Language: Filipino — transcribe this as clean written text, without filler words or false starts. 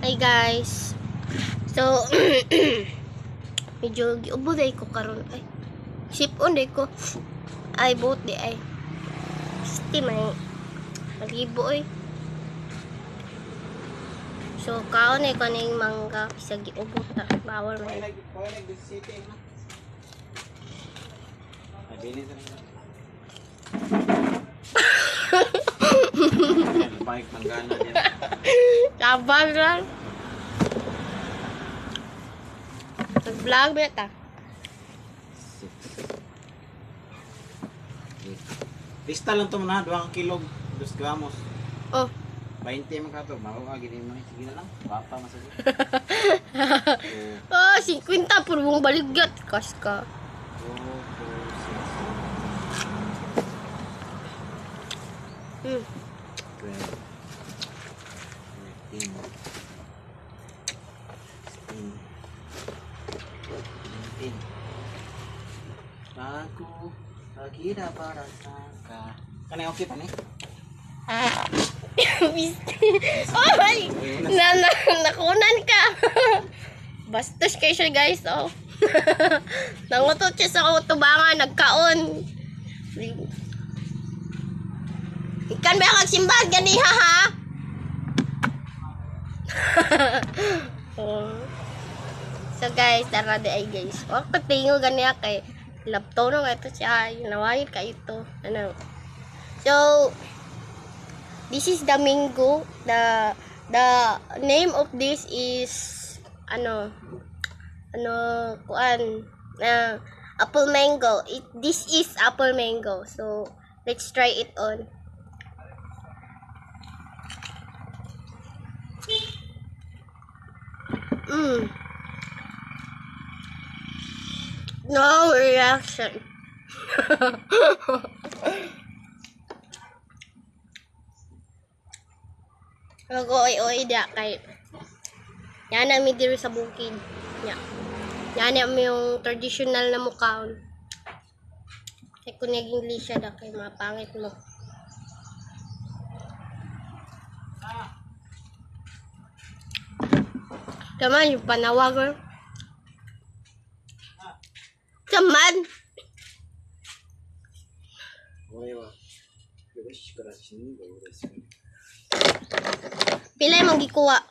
Hi guys. So medyo giubod ay ko karon ay. Sipon day ko. Ay buot di ay. Steam ay. Nagibo ay. So kaon ay kaning mangga sa giubot ta. Bawal man. Bike manggana din. Tabag lang. Nag-vlog ba ta? Lista lang to na 2 kilog, 2 gramos. Oh. 20 man ka to, mao ka gini man sige na lang. Bata masagi. Oh, 50 puro mong baligat kas ka. 2, 4, 6, Hmm. 12, 13, 16, 17. Aku lagi dapat sangka. Kan okay pa ni? Ay! Nakunan ka! Bastos kayo siya guys, oh. Nangutot siya sa tubangan, nagkaon. Ikan ba kagsimbag gani ha? Oh. So guys, tara di ay guys. Oh, patingo gani kay laptop no ito siya, nawayid ka ito. Ano? So this is the mango. The name of this is kuan apple mango. This is apple mango. So let's try it on. No reaction. Mag-oy-oy da kay yan na mi diri sa bukid. Yan na mi yung traditional na mukhaon. Kay kung naging lisya da kay mapangit mo. Kaman yung panawag. Kaman. Pilay mong gikuha.